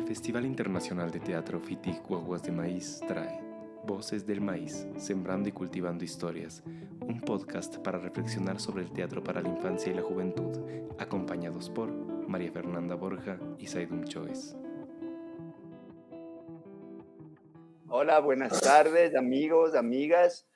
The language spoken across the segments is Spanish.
Festival Internacional de Teatro FITIC Guaguas de Maíz trae Voces del Maíz, Sembrando y Cultivando Historias, un podcast para reflexionar sobre el teatro para la infancia y la juventud, acompañados por María Fernanda Borja y Saidum Choes. Hola, buenas tardes, amigos, amigas.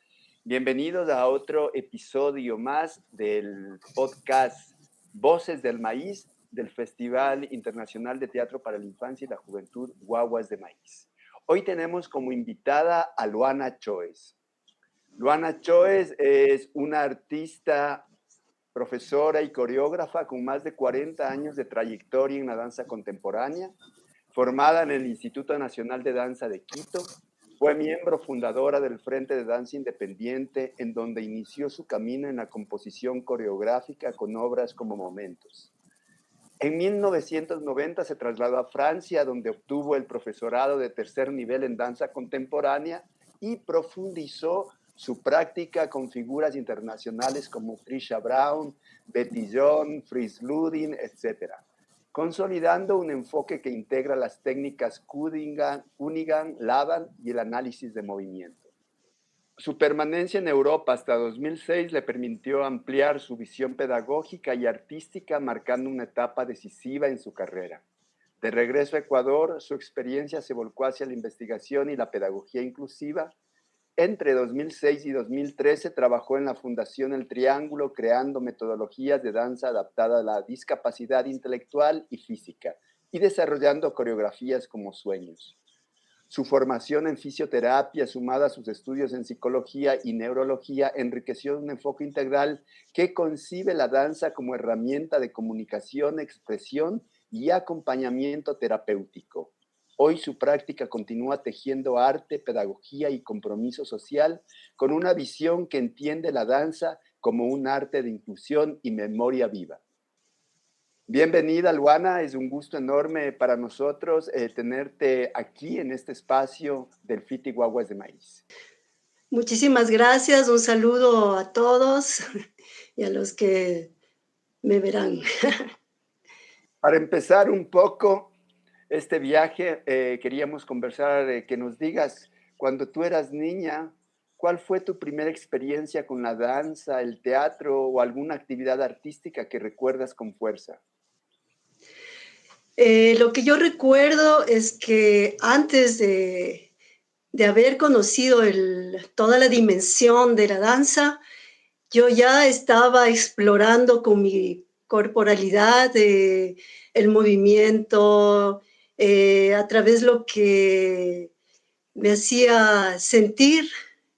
Bienvenidos a otro episodio más del podcast Voces del Maíz del Festival Internacional de Teatro para la Infancia y la Juventud Guaguas de Maíz. Hoy tenemos como invitada a Luana Choes. Luana Choes es una artista, profesora y coreógrafa con más de 40 años de trayectoria en la danza contemporánea, formada en el Instituto Nacional de Danza de Quito. Fue miembro fundadora del Frente de Danza Independiente, en donde inició su camino en la composición coreográfica con obras como Momentos. En 1990 se trasladó a Francia, donde obtuvo el profesorado de tercer nivel en danza contemporánea y profundizó su práctica con figuras internacionales como Trisha Brown, Betty John, Fritz Ludin, etc., consolidando un enfoque que integra las técnicas Cunningham, Laban y el análisis de movimiento. Su permanencia en Europa hasta 2006 le permitió ampliar su visión pedagógica y artística, marcando una etapa decisiva en su carrera. De regreso a Ecuador, su experiencia se volcó hacia la investigación y la pedagogía inclusiva. Entre 2006 y 2013 trabajó en la Fundación El Triángulo, creando metodologías de danza adaptada a la discapacidad intelectual y física y desarrollando coreografías como Sueños. Su formación en fisioterapia, sumada a sus estudios en psicología y neurología, enriqueció un enfoque integral que concibe la danza como herramienta de comunicación, expresión y acompañamiento terapéutico. Hoy su práctica continúa tejiendo arte, pedagogía y compromiso social con una visión que entiende la danza como un arte de inclusión y memoria viva. Bienvenida, Luana. Es un gusto enorme para nosotros tenerte aquí en este espacio del FITIC Guaguas de Maíz. Muchísimas gracias. Un saludo a todos y a los que me verán. Para empezar un poco este viaje, queríamos conversar, que nos digas, cuando tú eras niña, ¿cuál fue tu primera experiencia con la danza, el teatro o alguna actividad artística que recuerdas con fuerza? Lo que yo recuerdo es que antes de haber conocido toda la dimensión de la danza, yo ya estaba explorando con mi corporalidad el movimiento, a través de lo que me hacía sentir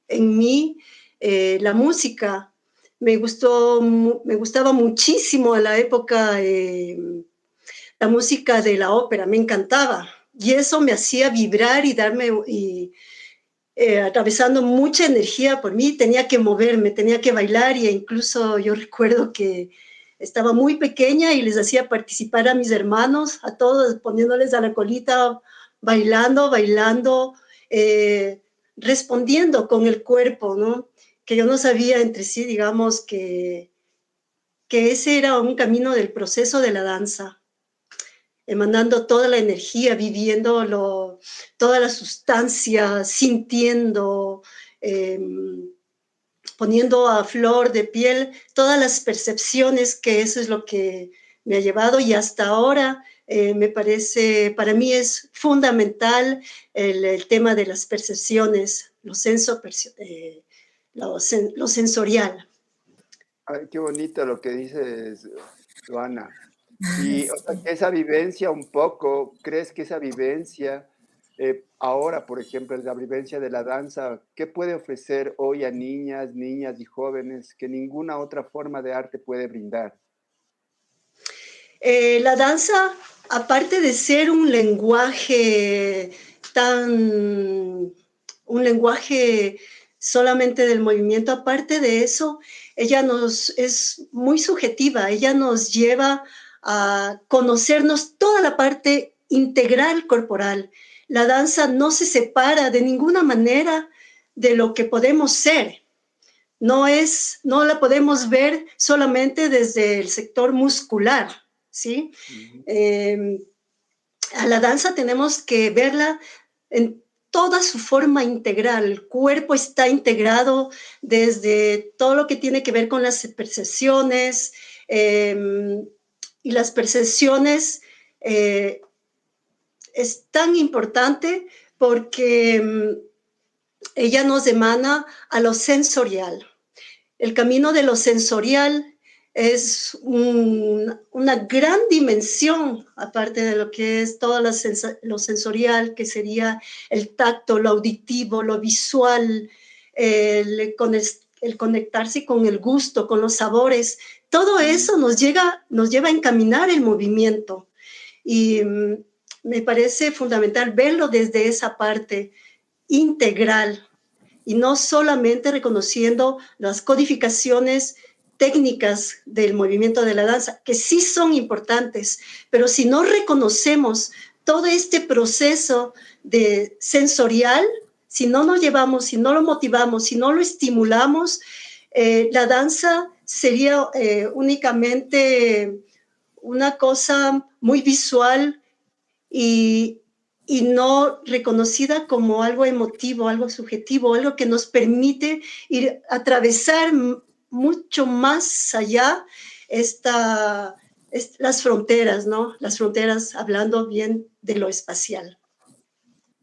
en mí la música. Me gustaba muchísimo a la época la música de la ópera, me encantaba. Y eso me hacía vibrar y atravesando mucha energía por mí, tenía que moverme, tenía que bailar, y incluso yo recuerdo que estaba muy pequeña y les hacía participar a mis hermanos, a todos, poniéndoles a la colita, bailando, respondiendo con el cuerpo, ¿no? Que yo no sabía entre sí, digamos, que ese era un camino del proceso de la danza, emanando toda la energía, viviendo toda la sustancia, sintiendo, poniendo a flor de piel todas las percepciones, que eso es lo que me ha llevado, y hasta ahora me parece, para mí es fundamental el tema de las percepciones, lo sensorial. Ay, qué bonito lo que dices, Luana. Y o sea, esa vivencia un poco, ¿crees que esa vivencia, ahora, por ejemplo, la vivencia de la danza, qué puede ofrecer hoy a niñas y jóvenes que ninguna otra forma de arte puede brindar? La danza, aparte de ser un lenguaje solamente del movimiento, aparte de eso, ella es muy subjetiva, ella nos lleva a conocernos toda la parte integral corporal. La danza no se separa de ninguna manera de lo que podemos ser. No la podemos ver solamente desde el sector muscular, ¿sí? a la danza tenemos que verla en toda su forma integral. El cuerpo está integrado desde todo lo que tiene que ver con las percepciones, y las percepciones es tan importante porque ella nos emana a lo sensorial. El camino de lo sensorial es una gran dimensión, aparte de lo que es todo lo sensorial, que sería el tacto, lo auditivo, lo visual, el conectarse con el gusto, con los sabores. Todo eso nos lleva a encaminar el movimiento. Y me parece fundamental verlo desde esa parte integral y no solamente reconociendo las codificaciones técnicas del movimiento de la danza, que sí son importantes, pero si no reconocemos todo este proceso de sensorial, si no nos llevamos, si no lo motivamos, si no lo estimulamos, la danza sería únicamente una cosa muy visual y no reconocida como algo emotivo, algo subjetivo, algo que nos permite ir a atravesar mucho más allá las fronteras, ¿no? Las fronteras, hablando bien de lo espacial.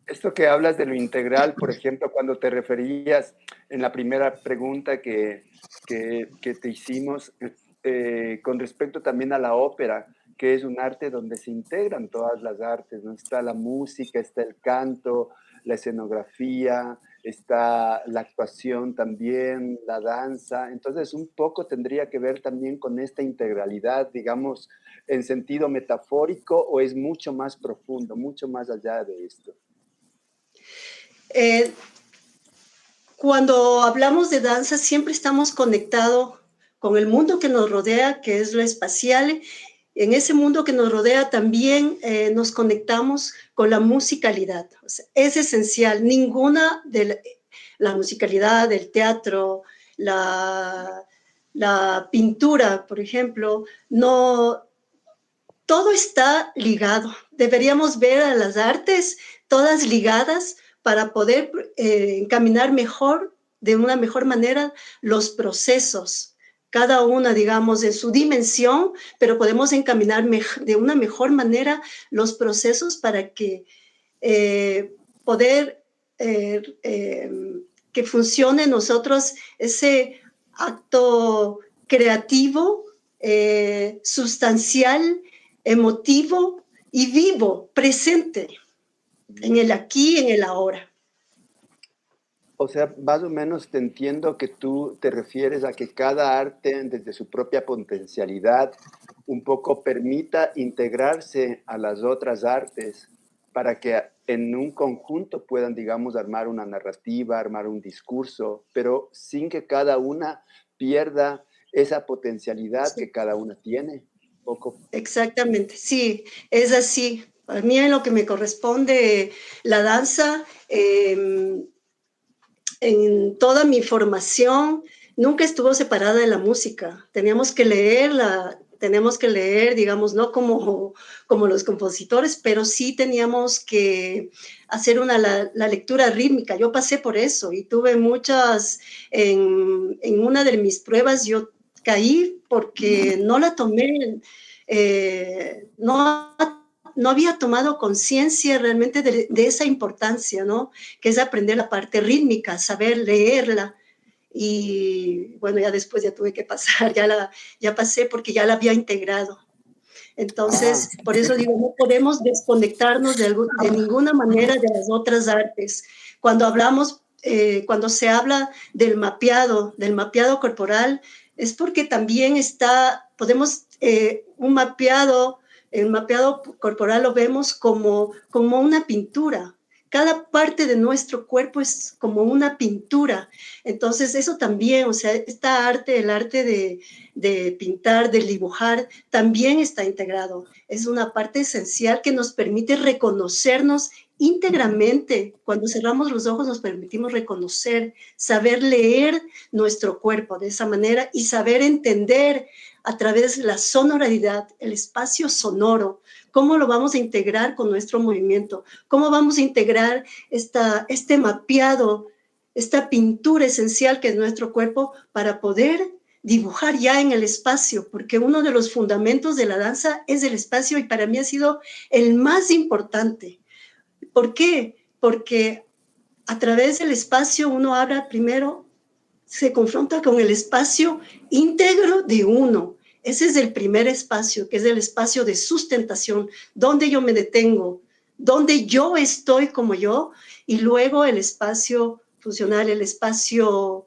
Esto que hablas de lo integral, por ejemplo, cuando te referías en la primera pregunta que te hicimos con respecto también a la ópera, que es un arte donde se integran todas las artes, ¿no? Está la música, está el canto, la escenografía, está la actuación también, la danza. Entonces, un poco tendría que ver también con esta integralidad, digamos, en sentido metafórico, o es mucho más profundo, mucho más allá de esto. Cuando hablamos de danza, siempre estamos conectados con el mundo que nos rodea, que es lo espacial. En ese mundo que nos rodea también nos conectamos con la musicalidad. O sea, es esencial. Ninguna de la musicalidad del teatro, la pintura, por ejemplo, no, todo está ligado. Deberíamos ver a las artes todas ligadas para poder encaminar mejor, de una mejor manera, los procesos. Cada una, digamos, en su dimensión, pero podemos encaminar de una mejor manera los procesos para que poder que funcione en nosotros ese acto creativo, sustancial, emotivo y vivo, presente, en el aquí, en el ahora. O sea, más o menos te entiendo que tú te refieres a que cada arte, desde su propia potencialidad, un poco permita integrarse a las otras artes para que en un conjunto puedan, digamos, armar una narrativa, armar un discurso, pero sin que cada una pierda esa potencialidad que cada una tiene. Poco. Exactamente, sí, es así. A mí en lo que me corresponde la danza, en toda mi formación nunca estuvo separada de la música. Teníamos que leer, digamos, no como los compositores, pero sí teníamos que hacer la lectura rítmica. Yo pasé por eso y tuve en una de mis pruebas yo caí porque no la tomé, no había tomado conciencia realmente de esa importancia, ¿no? Que es aprender la parte rítmica, saber leerla. Y bueno, ya después ya tuve que pasar, ya pasé porque ya la había integrado. Entonces, por eso digo, no podemos desconectarnos de ninguna manera de las otras artes. Cuando cuando se habla del mapeado corporal, es porque también podemos, el mapeado corporal lo vemos como una pintura. Cada parte de nuestro cuerpo es como una pintura. Entonces, eso también, o sea, el arte de pintar, de dibujar, también está integrado. Es una parte esencial que nos permite reconocernos íntegramente. Cuando cerramos los ojos nos permitimos reconocer, saber leer nuestro cuerpo de esa manera y saber entender a través de la sonoridad, el espacio sonoro, cómo lo vamos a integrar con nuestro movimiento, cómo vamos a integrar este mapeado, esta pintura esencial que es nuestro cuerpo para poder dibujar ya en el espacio, porque uno de los fundamentos de la danza es el espacio y para mí ha sido el más importante. ¿Por qué? Porque a través del espacio uno habla primero, se confronta con el espacio íntegro de uno. Ese es el primer espacio, que es el espacio de sustentación, donde yo me detengo, donde yo estoy como yo, y luego el espacio funcional, el espacio,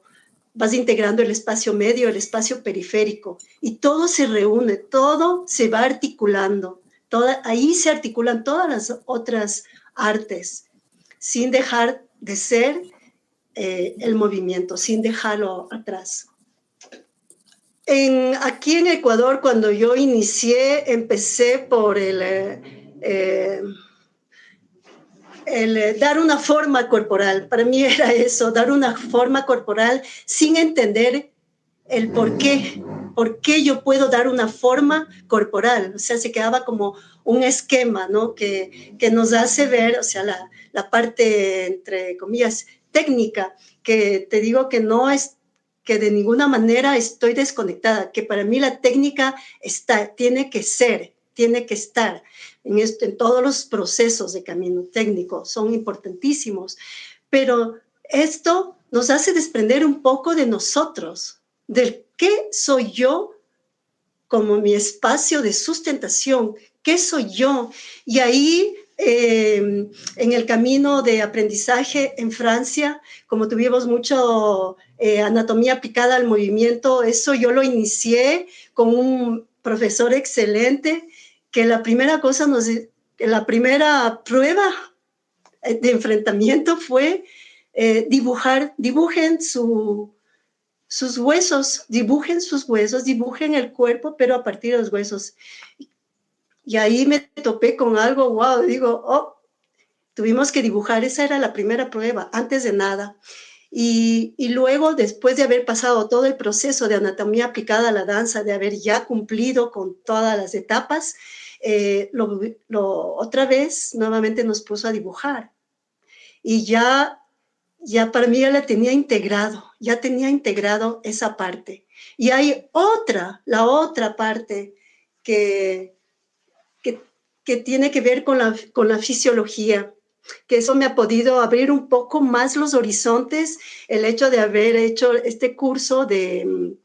vas integrando el espacio medio, el espacio periférico, y todo se reúne, todo se va articulando, ahí se articulan todas las otras artes, sin dejar de ser el movimiento, sin dejarlo atrás. Aquí en Ecuador, cuando yo inicié, empecé por el dar una forma corporal. Para mí era eso, dar una forma corporal sin entender el por qué yo puedo dar una forma corporal. O sea, se quedaba como un esquema, ¿no? Que nos hace ver, o sea, la parte, entre comillas, técnica, que te digo que no es, que de ninguna manera estoy desconectada, que para mí la técnica tiene que estar en todos los procesos de camino técnico, son importantísimos, pero esto nos hace desprender un poco de nosotros, del qué soy yo como mi espacio de sustentación, qué soy yo, y ahí en el camino de aprendizaje en Francia, como tuvimos mucho anatomía aplicada al movimiento, eso yo lo inicié con un profesor excelente, que la primera prueba de enfrentamiento fue dibujen sus huesos, dibujen el cuerpo, pero a partir de los huesos. Y ahí me topé con algo, wow, digo, tuvimos que dibujar, esa era la primera prueba, antes de nada. Y luego, después de haber pasado todo el proceso de anatomía aplicada a la danza, de haber ya cumplido con todas las etapas, otra vez, nuevamente nos puso a dibujar. Y ya para mí ya tenía integrado esa parte. Y hay la otra parte que tiene que ver con la fisiología, que eso me ha podido abrir un poco más los horizontes, el hecho de haber hecho este curso de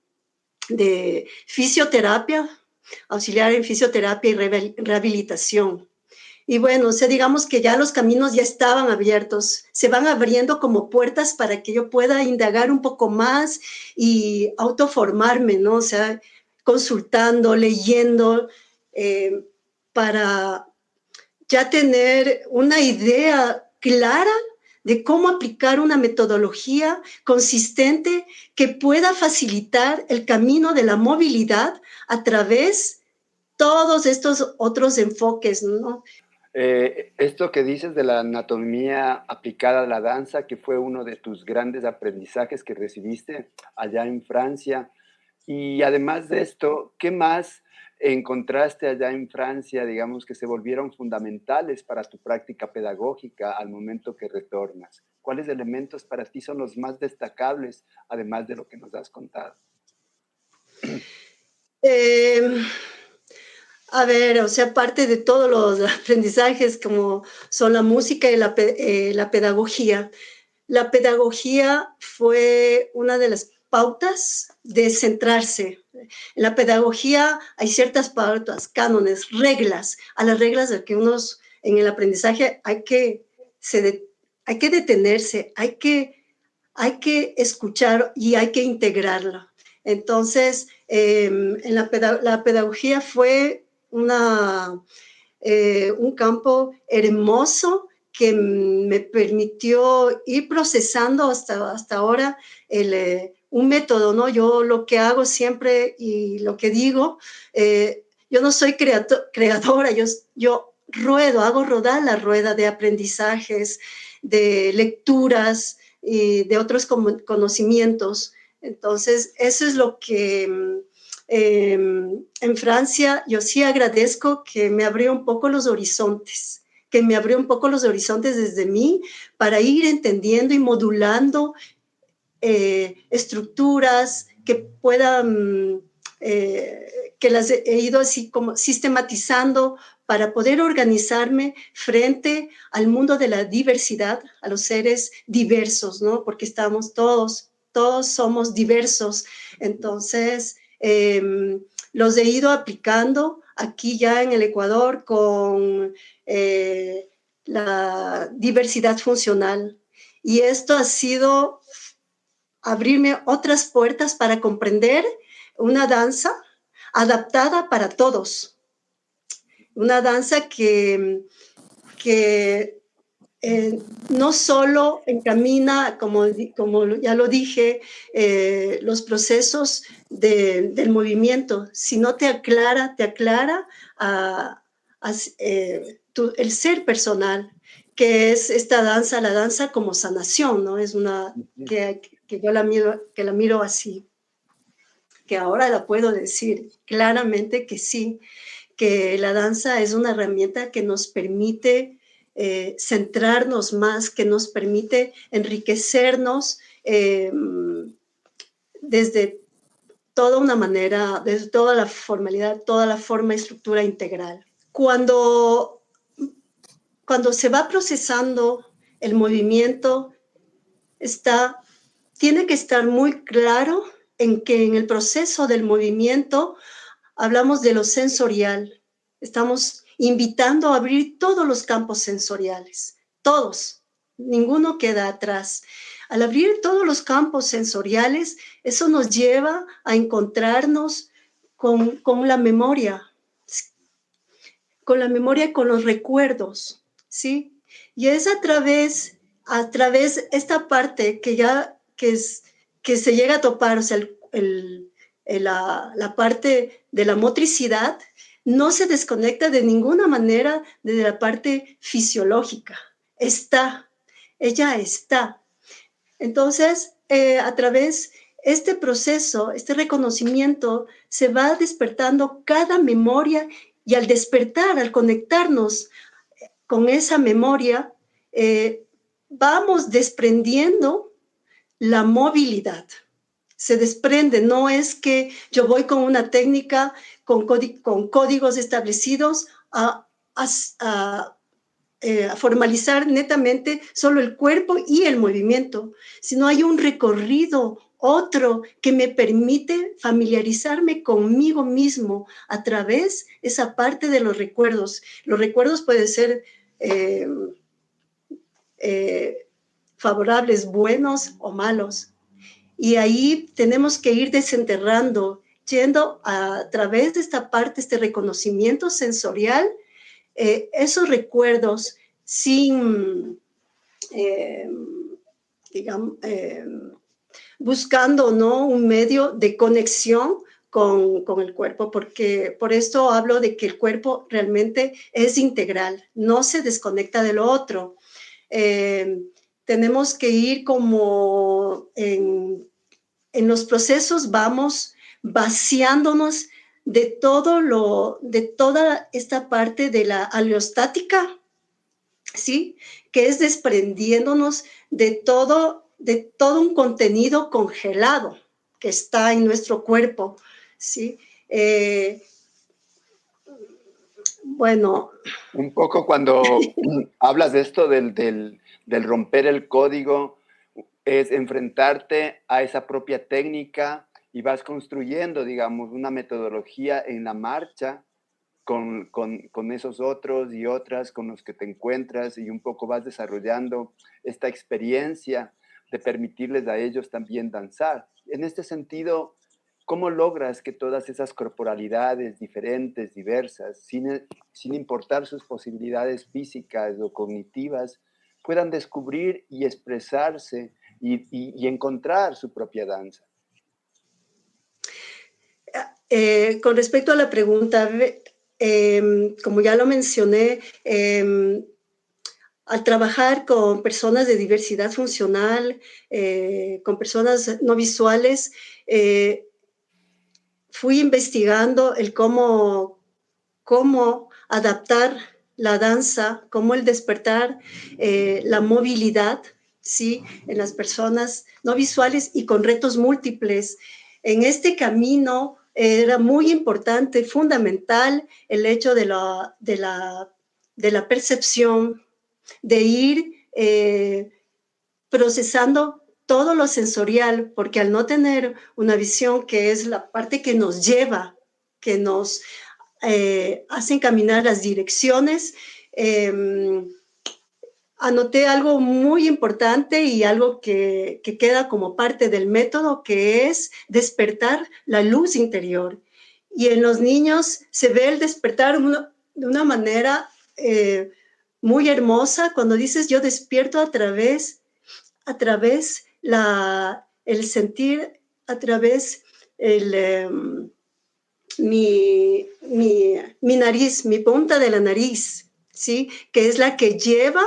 fisioterapia, auxiliar en fisioterapia y rehabilitación. Y bueno, o sea, digamos que ya los caminos ya estaban abiertos, se van abriendo como puertas para que yo pueda indagar un poco más y autoformarme, ¿no? O sea, consultando, leyendo, para ya tener una idea clara de cómo aplicar una metodología consistente que pueda facilitar el camino de la movilidad a través de todos estos otros enfoques, ¿no? Esto que dices de la anatomía aplicada a la danza, que fue uno de tus grandes aprendizajes que recibiste allá en Francia, y además de esto, ¿qué más encontraste allá en Francia, digamos, que se volvieron fundamentales para tu práctica pedagógica al momento que retornas? ¿Cuáles elementos para ti son los más destacables, además de lo que nos has contado? A ver, o sea, parte de todos los aprendizajes como son la música y la pedagogía. La pedagogía fue una de las pautas de centrarse. En la pedagogía hay ciertas pautas, cánones, reglas. A las reglas de que en el aprendizaje hay que detenerse, hay que escuchar y hay que integrarla. Entonces, la pedagogía fue un campo hermoso que me permitió ir procesando hasta ahora un método, ¿no? Yo lo que hago siempre y lo que digo, yo no soy creadora, yo ruedo, hago rodar la rueda de aprendizajes, de lecturas y de otros conocimientos. Entonces, eso es lo que en Francia yo sí agradezco, que me abrió un poco los horizontes, que me abrió un poco los horizontes desde mí para ir entendiendo y modulando estructuras que puedan, que las he ido así como sistematizando para poder organizarme frente al mundo de la diversidad, a los seres diversos, ¿no? Porque estamos todos somos diversos. Entonces, los he ido aplicando aquí ya en el Ecuador con la diversidad funcional. Y esto ha sido abrirme otras puertas para comprender una danza adaptada para todos. Una danza que no solo encamina, como ya lo dije, los procesos del movimiento, sino te aclara el ser personal, que es esta danza, la danza como sanación, ¿no? Es una que yo la miro así, que ahora la puedo decir claramente que sí, que la danza es una herramienta que nos permite centrarnos más, que nos permite enriquecernos desde toda una manera, desde toda la formalidad, toda la forma y estructura integral. Cuando se va procesando el movimiento, tiene que estar muy claro en que en el proceso del movimiento hablamos de lo sensorial. Estamos invitando a abrir todos los campos sensoriales, todos, ninguno queda atrás. Al abrir todos los campos sensoriales, eso nos lleva a encontrarnos con la memoria, con los recuerdos, ¿sí? Y es a través esta parte que se llega a topar, o sea, la parte de la motricidad no se desconecta de ninguna manera de la parte fisiológica. Ella está. Entonces, a través este proceso, este reconocimiento, se va despertando cada memoria, y al despertar, al conectarnos con esa memoria, vamos desprendiendo la movilidad. Se desprende, no es que yo voy con una técnica, con códigos establecidos a formalizar netamente solo el cuerpo y el movimiento, sino hay un recorrido, otro, que me permite familiarizarme conmigo mismo a través de esa parte de los recuerdos. Los recuerdos pueden ser favorables, buenos o malos. Y ahí tenemos que ir desenterrando, yendo a través de esta parte, este reconocimiento sensorial, esos recuerdos sin, digamos, buscando, ¿no?, un medio de conexión con el cuerpo, porque por esto hablo de que el cuerpo realmente es integral, no se desconecta de lo otro. Tenemos que ir como en los procesos, vamos vaciándonos de toda esta parte de la aleostática, ¿sí? Que es desprendiéndonos de todo un contenido congelado que está en nuestro cuerpo, ¿sí? Bueno. Un poco cuando hablas de esto del romper el código, es enfrentarte a esa propia técnica y vas construyendo, digamos, una metodología en la marcha con esos otros y otras con los que te encuentras, y un poco vas desarrollando esta experiencia de permitirles a ellos también danzar. En este sentido, ¿cómo logras que todas esas corporalidades diferentes, diversas, sin importar sus posibilidades físicas o cognitivas, puedan descubrir y expresarse y encontrar su propia danza? Con respecto a la pregunta, como ya lo mencioné, al trabajar con personas de diversidad funcional, con personas no visuales, fui investigando el cómo adaptar la danza, cómo el despertar la movilidad, ¿sí? En las personas no visuales y con retos múltiples. En este camino era muy importante, fundamental, el hecho de la percepción, de ir procesando todo lo sensorial, porque al no tener una visión que es la parte que nos lleva, que nos hace encaminar las direcciones, anoté algo muy importante y algo que queda como parte del método, que es despertar la luz interior. Y en los niños se ve el despertar de una manera muy hermosa cuando dices yo despierto a través el sentir, a través mi nariz, mi punta de la nariz, ¿sí? Que es la que lleva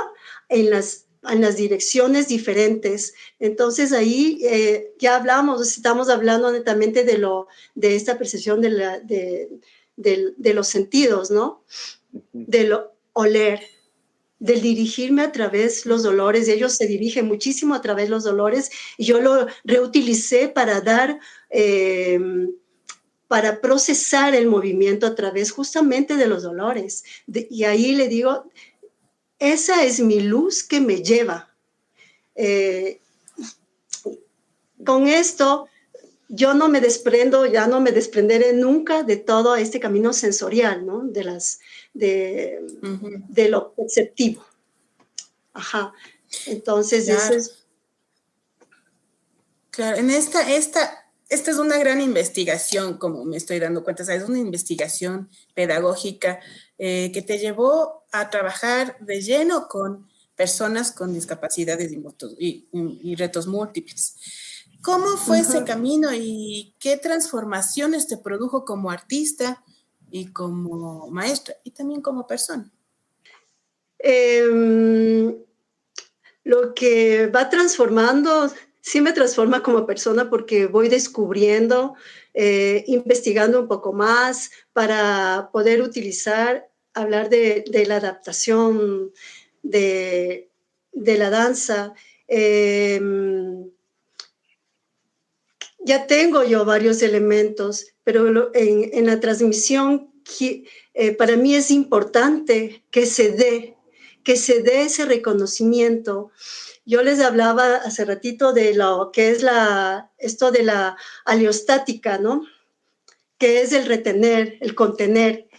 en las direcciones diferentes. Entonces ahí ya estamos hablando netamente de esta percepción de los sentidos, ¿no? De lo oler, del dirigirme a través los dolores. Ellos se dirigen muchísimo a través los dolores y yo lo reutilicé para procesar el movimiento a través justamente de los dolores. Y ahí le digo, esa es mi luz que me lleva. Con esto, yo no me desprendo, ya no me desprenderé nunca de todo este camino sensorial, ¿no? De lo perceptivo. Ajá. Entonces, claro. eso es... Claro, esta es una gran investigación, como me estoy dando cuenta, o sea, es una investigación pedagógica que te llevó a trabajar de lleno con personas con discapacidades y retos múltiples. ¿Cómo fue ese camino y qué transformaciones te produjo como artista y como maestra y también como persona? Lo que va transformando, sí me transforma como persona porque voy descubriendo, investigando un poco más para poder hablar de la adaptación de la danza. Ya tengo yo varios elementos, pero en la transmisión para mí es importante que se dé ese reconocimiento. Yo les hablaba hace ratito de lo que es esto de la aleostática, ¿no? Que es el retener, el contener.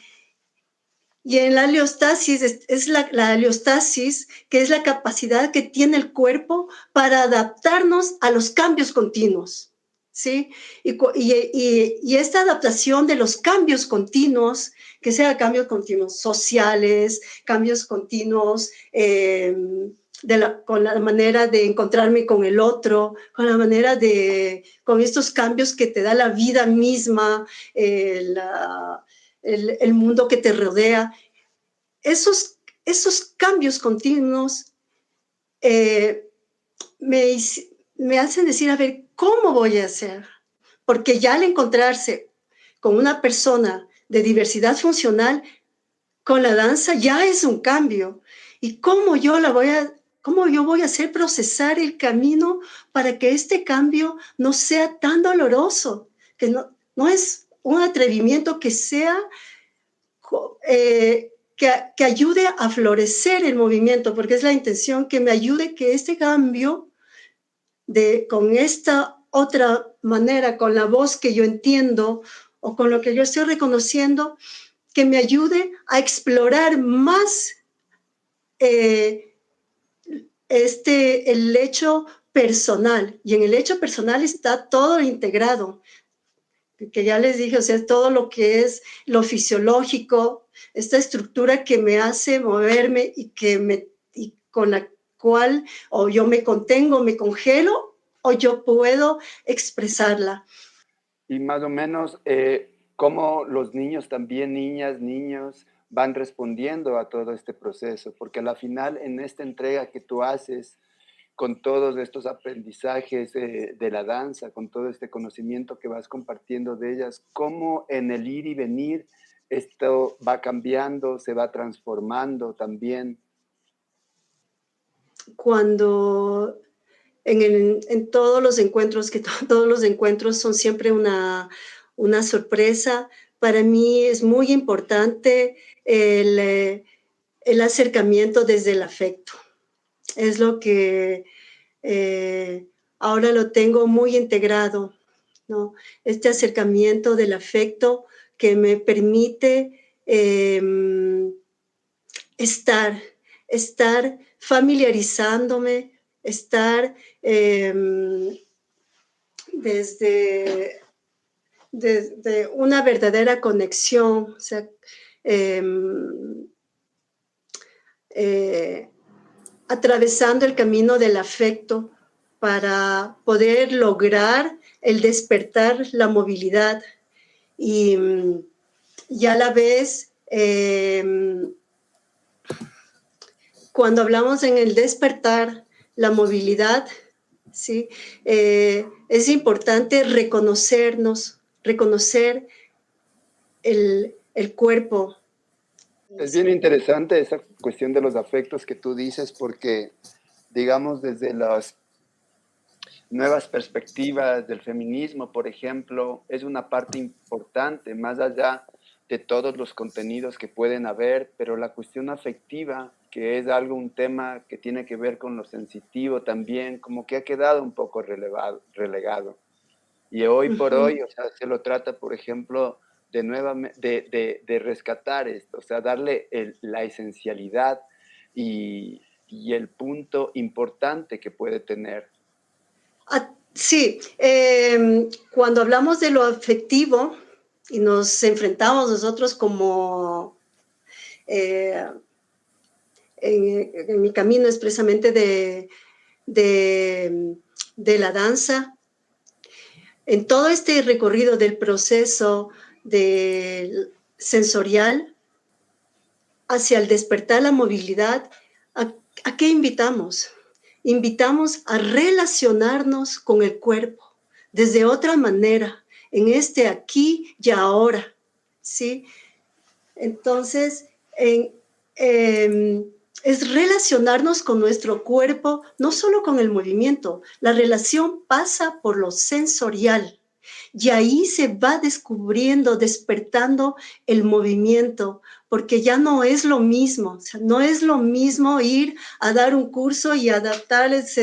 Y en la aleostasis es la aleostasis, que es la capacidad que tiene el cuerpo para adaptarnos a los cambios continuos, ¿sí? Y esta adaptación de los cambios continuos, que sean cambios continuos sociales, cambios continuos con la manera de encontrarme con el otro, con estos cambios que te da la vida misma, el mundo que te rodea. Esos cambios continuos me hacen decir, a ver, ¿cómo voy a hacer? Porque ya al encontrarse con una persona de diversidad funcional, con la danza ya es un cambio. ¿Y cómo yo voy a hacer procesar el camino para que este cambio no sea tan doloroso? Que no es un atrevimiento que sea... que ayude a florecer el movimiento, porque es la intención que me ayude que este cambio con esta otra manera, con la voz que yo entiendo o con lo que yo estoy reconociendo, que me ayude a explorar más el hecho personal. Y en el hecho personal está todo integrado, que ya les dije, o sea, todo lo que es lo fisiológico, esta estructura que me hace moverme y con la cual o yo me contengo, me congelo o yo puedo expresarla. Y más o menos, cómo los niños también, niñas, niños, van respondiendo a todo este proceso, porque a la final en esta entrega que tú haces con todos estos aprendizajes de la danza, con todo este conocimiento que vas compartiendo de ellas, cómo en el ir y venir esto va cambiando, se va transformando también. Cuando en todos los encuentros, que todos los encuentros son siempre una sorpresa, para mí es muy importante el acercamiento desde el afecto. Es lo que ahora lo tengo muy integrado, ¿no? Este acercamiento del afecto que me permite estar familiarizándome, estar desde una verdadera conexión, o sea, atravesando el camino del afecto para poder lograr el despertar la movilidad y a la vez cuando hablamos en el despertar la movilidad, ¿sí? Es importante reconocernos, reconocer el cuerpo. Es bien interesante esa cuestión de los afectos que tú dices, porque, digamos, desde las nuevas perspectivas del feminismo, por ejemplo, es una parte importante, más allá de todos los contenidos que pueden haber, pero la cuestión afectiva, que es un tema que tiene que ver con lo sensitivo también, como que ha quedado un poco relegado. Y hoy por hoy, o sea, se lo trata, por ejemplo, de rescatar esto, o sea, darle la esencialidad y el punto importante que puede tener. Sí, cuando hablamos de lo afectivo y nos enfrentamos nosotros como en mi camino expresamente de la danza, en todo este recorrido del proceso sensorial hacia el despertar la movilidad, ¿a qué invitamos? Invitamos a relacionarnos con el cuerpo desde otra manera, en este aquí y ahora, ¿sí? Entonces, es relacionarnos con nuestro cuerpo, no solo con el movimiento. La relación pasa por lo sensorial y ahí se va descubriendo, despertando el movimiento, porque ya no es lo mismo. O sea, no es lo mismo ir a dar un curso y adaptarles,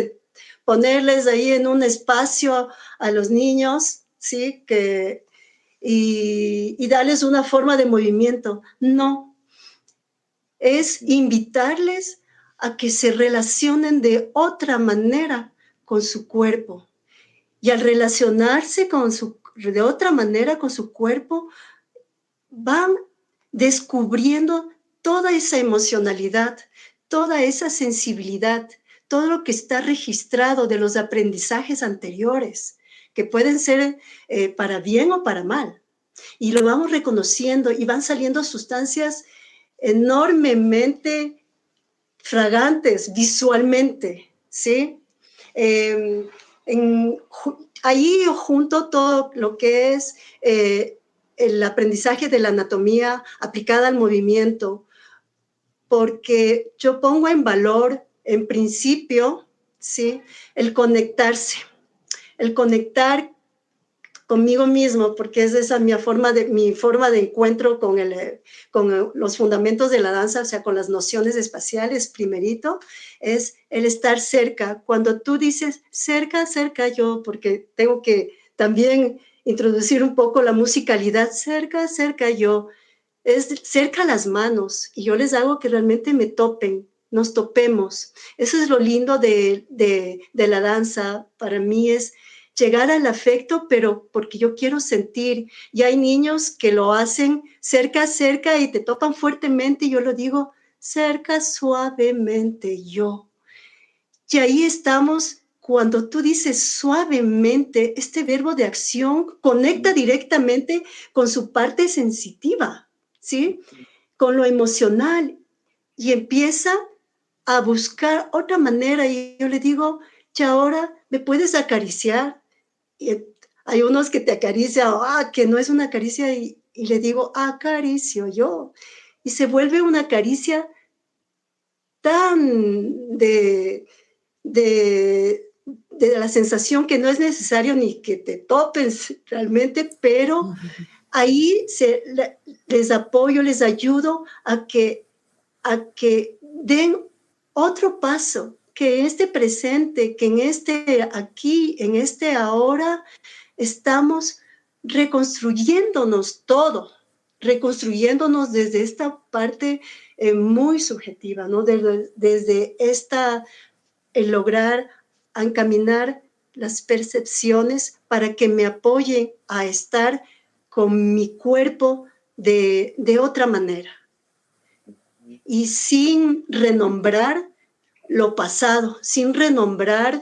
ponerles ahí en un espacio a los niños, ¿sí? Y darles una forma de movimiento. No. Es invitarles a que se relacionen de otra manera con su cuerpo. Y al relacionarse de otra manera con su cuerpo, van descubriendo toda esa emocionalidad, toda esa sensibilidad, todo lo que está registrado de los aprendizajes anteriores, que pueden ser para bien o para mal. Y lo vamos reconociendo y van saliendo sustancias enormemente fragantes visualmente, ¿sí? Ahí junto todo lo que es el aprendizaje de la anatomía aplicada al movimiento, porque yo pongo en valor, en principio, ¿sí? El conectarse, el conectar conmigo mismo, porque es esa mi forma de encuentro con los fundamentos de la danza, o sea, con las nociones espaciales, primerito, es el estar cerca. Cuando tú dices cerca, cerca yo, porque tengo que también introducir un poco la musicalidad, cerca, cerca yo, es cerca las manos, y yo les hago que realmente me topen, nos topemos. Eso es lo lindo de la danza, para mí es llegar al afecto, pero porque yo quiero sentir. Y hay niños que lo hacen cerca, cerca y te topan fuertemente y yo lo digo cerca, suavemente yo. Y ahí estamos cuando tú dices suavemente, este verbo de acción conecta directamente con su parte sensitiva, ¿sí? Con lo emocional, y empieza a buscar otra manera. Y yo le digo, ya ahora me puedes acariciar. Y hay unos que te acarician, que no es una caricia, y le digo, acaricio yo. Y se vuelve una caricia tan de la sensación que no es necesario ni que te topes realmente, pero ahí les apoyo, les ayudo a que den otro paso, que en este presente, que en este aquí, en este ahora, estamos reconstruyéndonos todo, reconstruyéndonos desde esta parte muy subjetiva, ¿no? Desde esta, el lograr encaminar las percepciones para que me apoyen a estar con mi cuerpo de otra manera y sin renombrar lo pasado, sin renombrar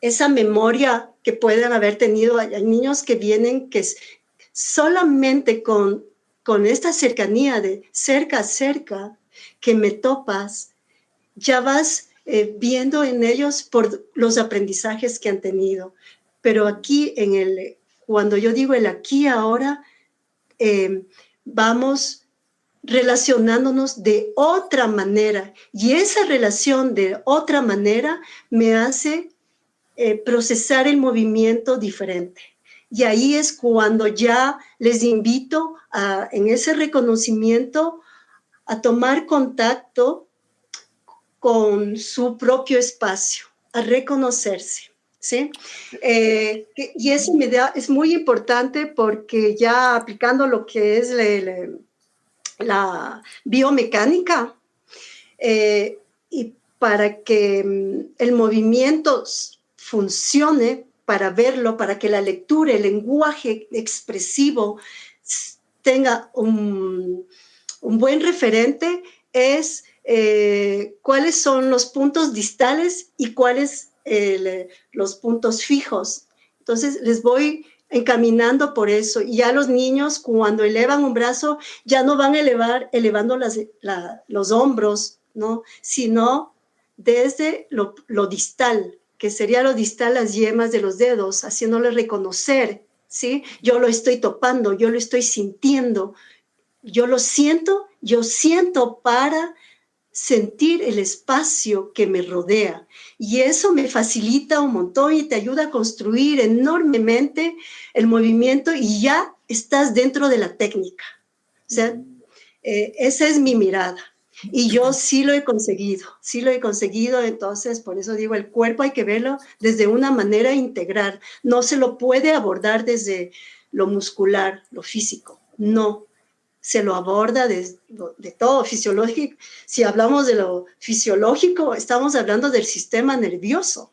esa memoria que pueden haber tenido. Hay niños que vienen que solamente con esta cercanía de cerca a cerca que me topas, ya vas viendo en ellos por los aprendizajes que han tenido. Pero aquí, cuando yo digo el aquí ahora, vamos relacionándonos de otra manera, y esa relación de otra manera me hace procesar el movimiento diferente. Y ahí es cuando ya les invito en ese reconocimiento a tomar contacto con su propio espacio, a reconocerse, ¿sí? Y eso es muy importante, porque ya aplicando lo que es la biomecánica, y para que el movimiento funcione, para verlo, para que la lectura, el lenguaje expresivo tenga un buen referente, es cuáles son los puntos distales y cuáles los puntos fijos. Entonces les voy encaminando por eso, y ya los niños cuando elevan un brazo ya no van elevando los hombros, ¿no? Sino desde lo distal, que sería lo distal, las yemas de los dedos, haciéndole reconocer, ¿sí? Yo lo estoy topando, yo lo estoy sintiendo, yo siento para sentir el espacio que me rodea, y eso me facilita un montón y te ayuda a construir enormemente el movimiento, y ya estás dentro de la técnica. O sea, esa es mi mirada, y yo sí lo he conseguido, entonces por eso digo, el cuerpo hay que verlo desde una manera integral, no se lo puede abordar desde lo muscular, lo físico, no. Se lo aborda de todo fisiológico. Si hablamos de lo fisiológico, estamos hablando del sistema nervioso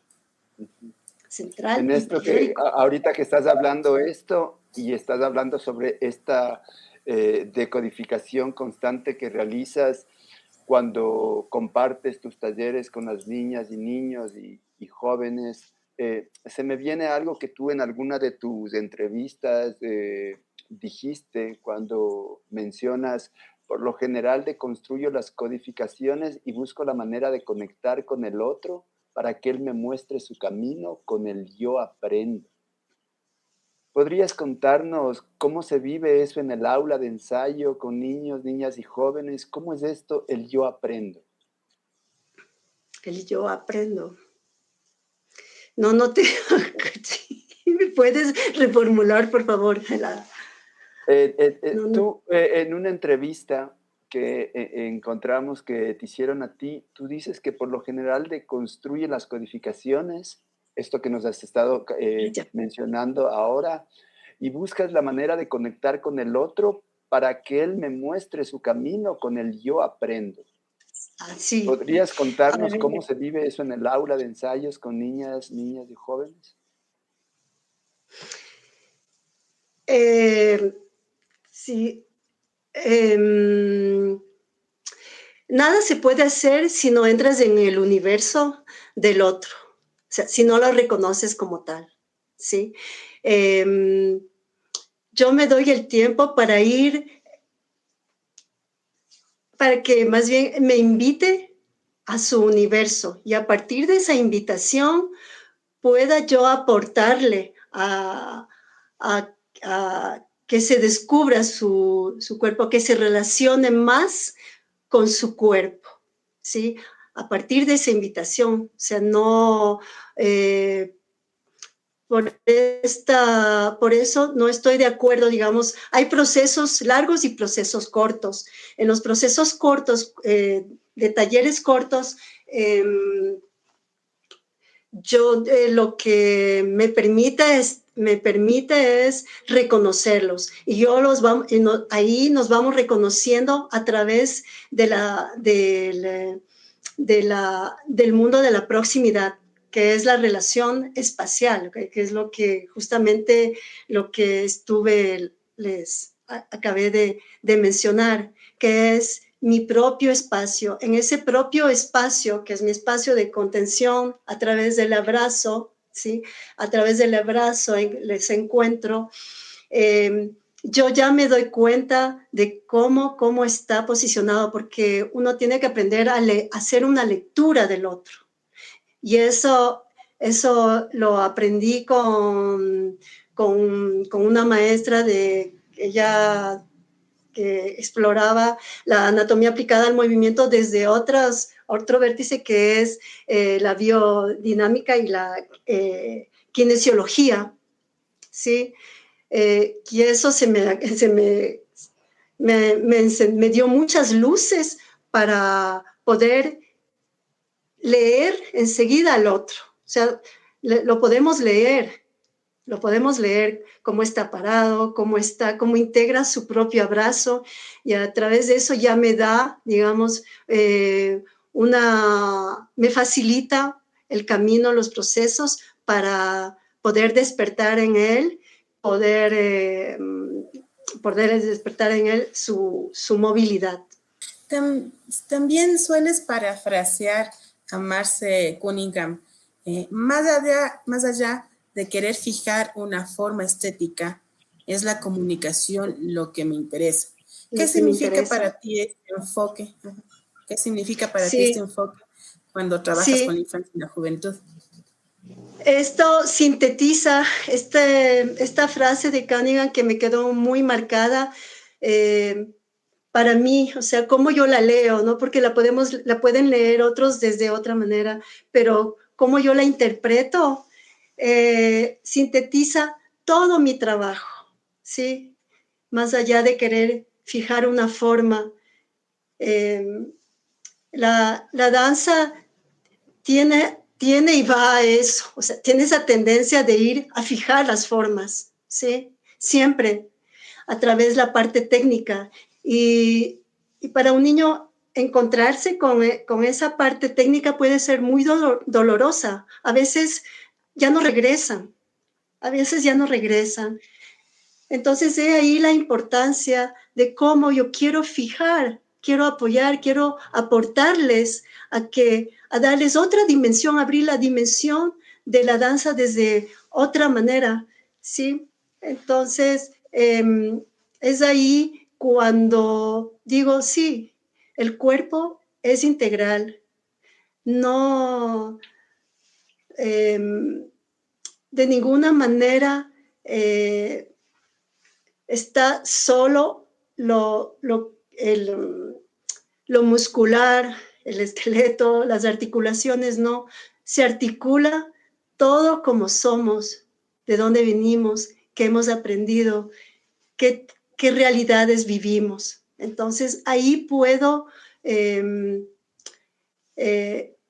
central En y esto que periférico. ahorita que estás hablando esto y estás hablando sobre esta decodificación constante que realizas cuando compartes tus talleres con las niñas y niños y jóvenes, se me viene algo que tú en alguna de tus entrevistas dijiste cuando mencionas: por lo general deconstruyo las codificaciones y busco la manera de conectar con el otro para que él me muestre su camino, con el yo aprendo. ¿Podrías contarnos cómo se vive eso en el aula de ensayo con niños, niñas y jóvenes? ¿Cómo es esto, el yo aprendo? El yo aprendo. No te... ¿Me puedes reformular, por favor? No. Tú, en una entrevista que encontramos que te hicieron a ti, tú dices que por lo general deconstruye las codificaciones, esto que nos has estado mencionando ahora, y buscas la manera de conectar con el otro para que él me muestre su camino, con el yo aprendo. Sí. ¿Podrías contarnos cómo se vive eso en el aula de ensayos con niñas y jóvenes? Sí. nada se puede hacer si no entras en el universo del otro, o sea, si no lo reconoces como tal, ¿sí? Yo me doy el tiempo para que más bien me invite a su universo y a partir de esa invitación pueda yo aportarle a que se descubra su cuerpo, que se relacione más con su cuerpo, ¿sí? A partir de esa invitación, o sea, no... por eso no estoy de acuerdo, digamos, hay procesos largos y procesos cortos. En los procesos cortos, de talleres cortos, yo lo que me permite es reconocerlos y yo ahí nos vamos reconociendo a través del mundo de la proximidad, que es la relación espacial, que es lo que justamente lo que les acabé de mencionar, que es mi propio espacio. En ese propio espacio, que es mi espacio de contención, a través del abrazo, ¿sí? A través del abrazo les encuentro. Yo ya me doy cuenta de cómo está posicionado, porque uno tiene que aprender a hacer una lectura del otro. Y eso lo aprendí con una maestra ella que exploraba la anatomía aplicada al movimiento desde otro vértice que es la biodinámica y la kinesiología, ¿sí? Y eso me dio muchas luces para poder leer enseguida al otro. O sea, lo podemos leer cómo está parado, cómo integra su propio abrazo, y a través de eso ya me da, digamos, me facilita el camino, los procesos para poder despertar en él, poder despertar en él su movilidad. También sueles parafrasear a Marce Cunningham, más allá de querer fijar una forma estética, es la comunicación lo que me interesa. ¿Qué significa para ti este enfoque? ¿Qué significa para ti este enfoque cuando trabajas con la infancia y la juventud? Esto sintetiza esta frase de Cunningham que me quedó muy marcada para mí, o sea, cómo yo la leo, ¿no? Porque la pueden leer otros desde otra manera, pero cómo yo la interpreto, sintetiza todo mi trabajo, ¿sí? Más allá de querer fijar una forma. La danza tiene y va a eso, o sea, tiene esa tendencia de ir a fijar las formas, ¿sí? Siempre a través de la parte técnica. Y para un niño encontrarse con esa parte técnica puede ser muy dolorosa. A veces ya no regresan. Entonces, de ahí la importancia de cómo yo quiero fijar, quiero apoyar, quiero aportarles a darles otra dimensión, abrir la dimensión de la danza desde otra manera, ¿sí? Entonces, es ahí cuando digo, sí, el cuerpo es integral, no, de ninguna manera está solo lo muscular, el esqueleto, las articulaciones, no. Se articula todo como somos, de dónde venimos, qué hemos aprendido, qué realidades vivimos. Entonces, ahí puedo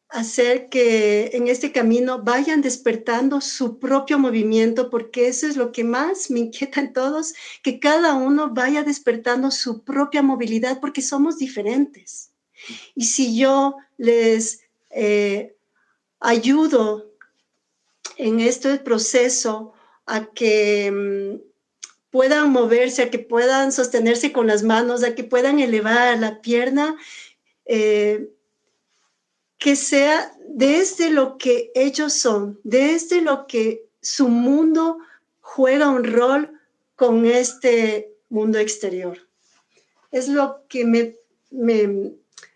hacer que en este camino vayan despertando su propio movimiento, porque eso es lo que más me inquieta en todos, que cada uno vaya despertando su propia movilidad, porque somos diferentes. Y si yo les ayudo en este proceso a que puedan moverse, a que puedan sostenerse con las manos, a que puedan elevar la pierna, que sea desde lo que ellos son, desde lo que su mundo juega un rol con este mundo exterior. Es lo que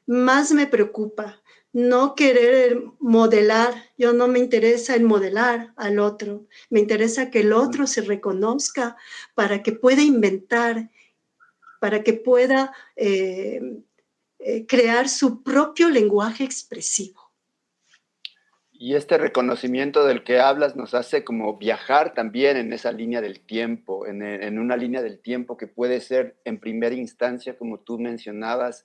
más me preocupa, no querer modelar. Yo no me interesa el modelar al otro, me interesa que el otro se reconozca para que pueda inventar, para que pueda crear su propio lenguaje expresivo. Y este reconocimiento del que hablas nos hace como viajar también en esa línea del tiempo, en una línea del tiempo que puede ser en primera instancia, como tú mencionabas,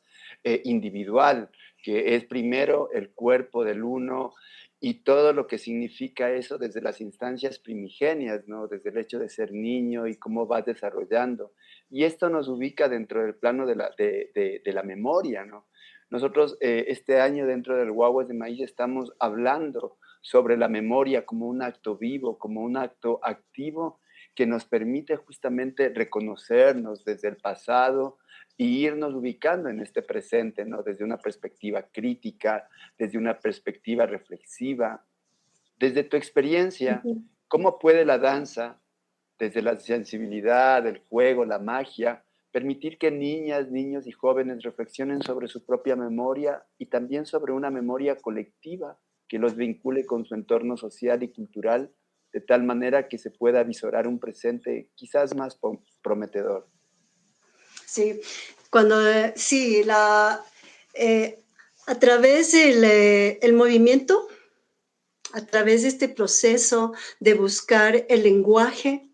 individual, que es primero el cuerpo del uno y todo lo que significa eso desde las instancias primigenias, ¿no? Desde el hecho de ser niño y cómo vas desarrollando. Y esto nos ubica dentro del plano de la memoria, ¿no? Nosotros este año dentro del Guaguas de Maíz estamos hablando sobre la memoria como un acto vivo, como un acto activo que nos permite justamente reconocernos desde el pasado y irnos ubicando en este presente, ¿no? Desde una perspectiva crítica, desde una perspectiva reflexiva. Desde tu experiencia, ¿cómo puede la danza, desde la sensibilidad, el juego, la magia, permitir que niñas, niños y jóvenes reflexionen sobre su propia memoria y también sobre una memoria colectiva que los vincule con su entorno social y cultural de tal manera que se pueda visorar un presente quizás más prometedor? Sí, sí, a través del movimiento, a través de este proceso de buscar el lenguaje,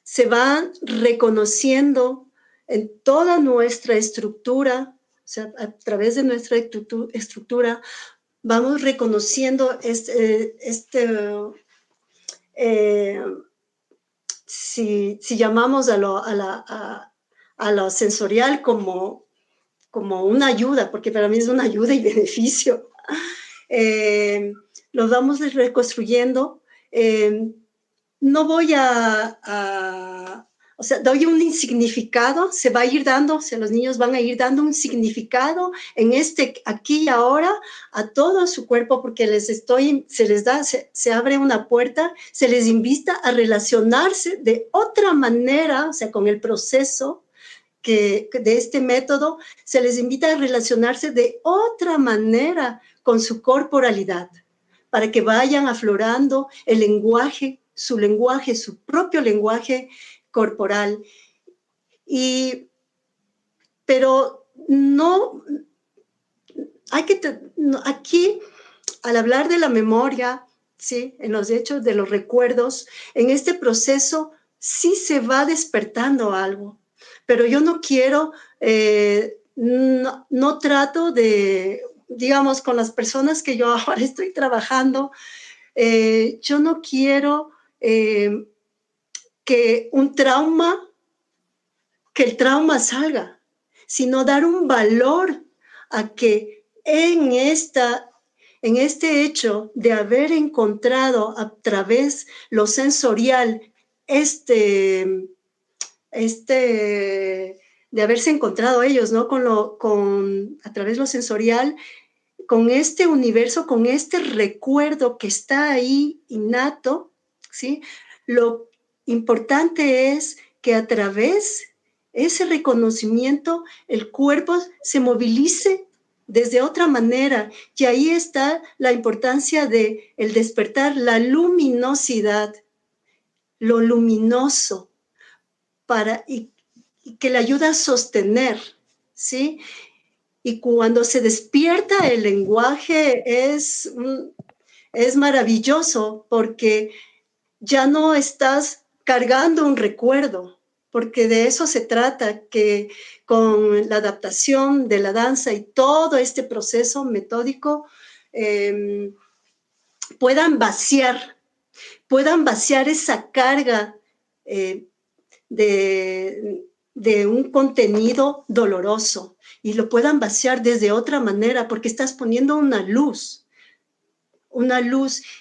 se va reconociendo en toda nuestra estructura, o sea, a través de nuestra estructura, vamos reconociendo si llamamos a lo sensorial como una ayuda, porque para mí es una ayuda y beneficio, lo vamos reconstruyendo. No voy o sea, doy un significado, se va a ir dando, o sea, los niños van a ir dando un significado en aquí y ahora a todo su cuerpo, porque se abre una puerta, se les invita a relacionarse de otra manera, o sea, con el proceso de este método, se les invita a relacionarse de otra manera con su corporalidad, para que vayan aflorando el lenguaje, su propio lenguaje corporal. Pero no, aquí, al hablar de la memoria, ¿sí? En los hechos de los recuerdos, en este proceso sí se va despertando algo, pero yo no quiero, no trato de, digamos, con las personas que yo ahora estoy trabajando, yo no quiero que el trauma salga, sino dar un valor a que en este hecho de haber encontrado a través lo sensorial, de haberse encontrado ellos, ¿no? A través de lo sensorial, con este universo, con este recuerdo que está ahí innato, ¿sí? Lo importante es que a través de ese reconocimiento el cuerpo se movilice desde otra manera, y ahí está la importancia de el despertar, la luminosidad, lo luminoso, y que le ayuda a sostener, ¿sí? Y cuando se despierta el lenguaje es maravilloso, porque ya no estás cargando un recuerdo, porque de eso se trata, que con la adaptación de la danza y todo este proceso metódico puedan vaciar esa carga de un contenido doloroso, y lo puedan vaciar desde otra manera, porque estás poniendo una luz,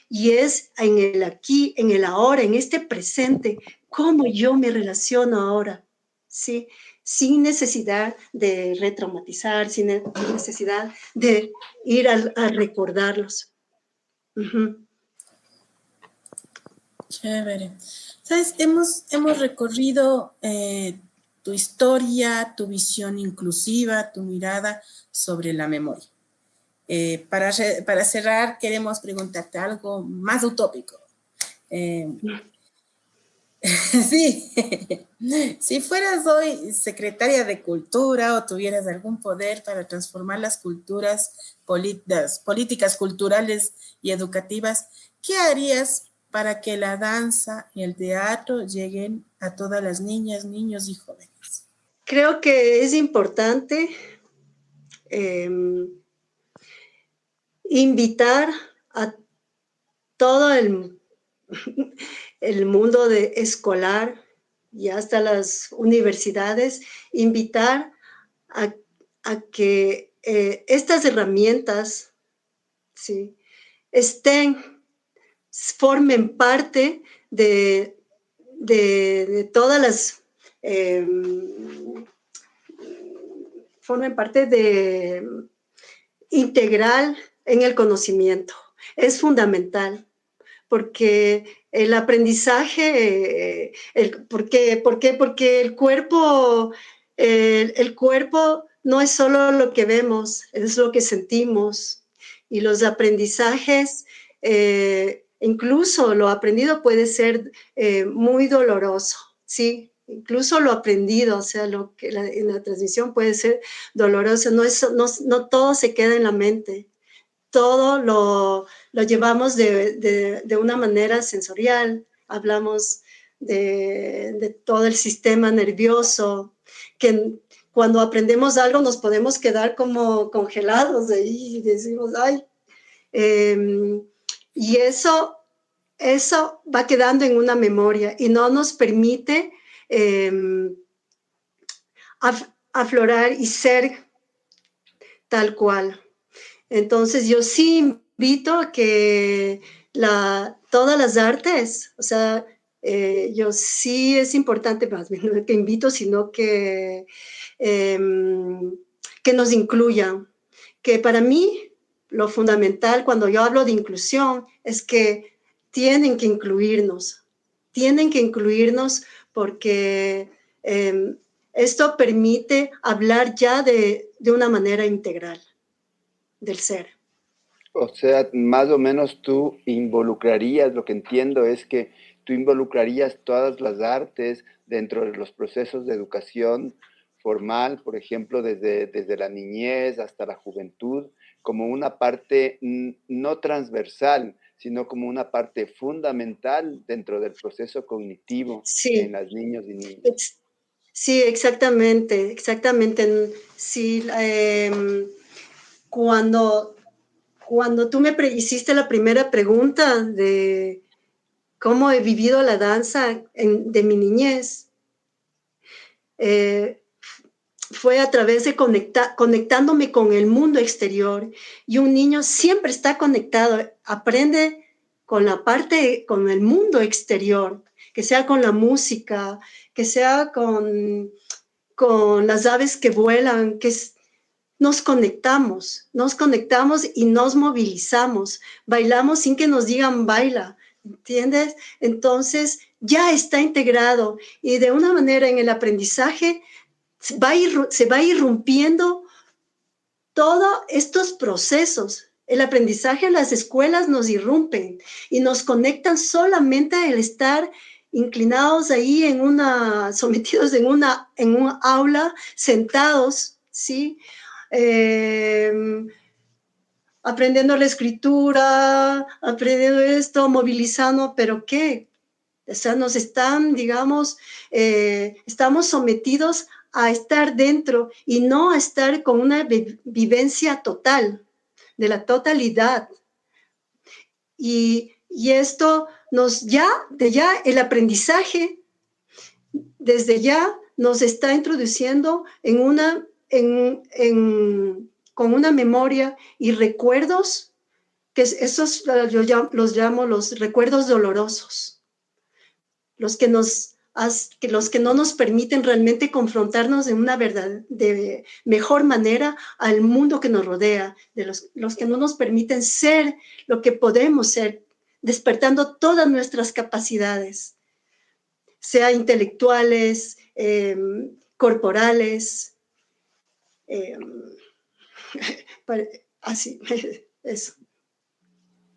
y es en el aquí, en el ahora, en este presente, cómo yo me relaciono ahora, ¿sí? sin necesidad de retraumatizar, sin necesidad de ir a recordarlos. Uh-huh. Chévere. Sabes, hemos recorrido tu historia, tu visión inclusiva, tu mirada sobre la memoria. Para cerrar, queremos preguntarte algo más utópico. Sí, si fueras hoy secretaria de Cultura o tuvieras algún poder para transformar las políticas culturales y educativas, ¿qué harías para que la danza y el teatro lleguen a todas las niñas, niños y jóvenes? Creo que es importante invitar a todo el mundo escolar y hasta las universidades, invitar a que estas herramientas, ¿sí?, formen parte de todas las, formen parte de integral en el conocimiento. Es fundamental, porque el aprendizaje, porque el cuerpo no es solo lo que vemos, es lo que sentimos. Y los aprendizajes, incluso lo aprendido puede ser muy doloroso, ¿sí? Incluso lo aprendido, o sea, lo que en la transmisión puede ser doloroso. No todo se queda en la mente. Todo lo llevamos de una manera sensorial. Hablamos de todo el sistema nervioso, que cuando aprendemos algo nos podemos quedar como congelados de ahí y decimos, ay. Y eso va quedando en una memoria y no nos permite aflorar y ser tal cual. Entonces yo sí invito a que todas las artes, o sea, yo sí es importante, más bien no que invito, sino que nos incluyan. Que para mí lo fundamental cuando yo hablo de inclusión es que tienen que incluirnos porque esto permite hablar ya de una manera integral del ser. O sea, más o menos tú involucrarías, lo que entiendo es que tú involucrarías todas las artes dentro de los procesos de educación formal, por ejemplo, desde la niñez hasta la juventud, como una parte no transversal, sino como una parte fundamental dentro del proceso cognitivo en las niños y niños. Sí, exactamente. Sí, cuando tú me hiciste la primera pregunta de cómo he vivido la danza de mi niñez, fue a través de conectándome con el mundo exterior. Y un niño siempre está conectado, aprende con el mundo exterior, que sea con la música, que sea con las aves que vuelan, nos conectamos y nos movilizamos, bailamos sin que nos digan baila, ¿entiendes? Entonces ya está integrado y de una manera en el aprendizaje se va irrumpiendo todos estos procesos. El aprendizaje en las escuelas nos irrumpen y nos conectan solamente el estar inclinados ahí sometidos en un aula, sentados, ¿sí? Aprendiendo la escritura, aprendiendo esto, movilizando, pero ¿qué? O sea, nos están, digamos, estamos sometidos a estar dentro y no a estar con una vivencia total, de la totalidad. Y esto el aprendizaje, desde ya nos está introduciendo con una memoria y recuerdos, que esos los llamo los recuerdos dolorosos, los que nos los que no nos permiten realmente confrontarnos de de mejor manera al mundo que nos rodea, de los que no nos permiten ser lo que podemos ser, despertando todas nuestras capacidades, sea intelectuales, corporales, así, eso.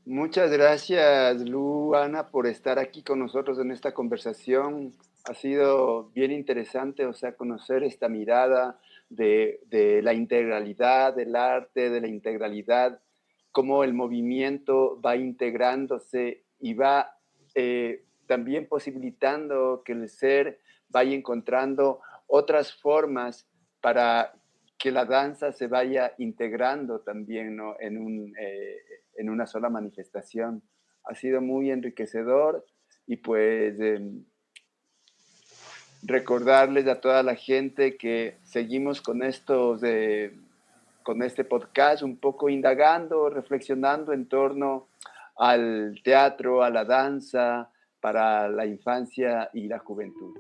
Muchas gracias, Luana, por estar aquí con nosotros en esta conversación. Ha sido bien interesante, o sea, conocer esta mirada de la integralidad del arte, de la integralidad, cómo el movimiento va integrándose y va también posibilitando que el ser vaya encontrando otras formas para que la danza se vaya integrando también, ¿no? En una sola manifestación. Ha sido muy enriquecedor y pues recordarles a toda la gente que seguimos con con este podcast un poco indagando, reflexionando en torno al teatro, a la danza para la infancia y la juventud.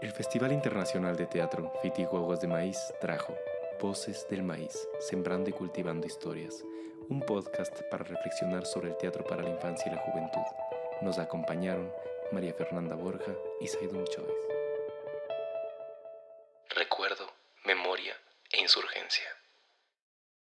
El Festival Internacional de Teatro Fiti-Guaguas de Maíz trajo Voces del Maíz, Sembrando y Cultivando Historias, un podcast para reflexionar sobre el teatro para la infancia y la juventud. Nos acompañaron María Fernanda Borja y Saidun Choice. Recuerdo, memoria e insurgencia.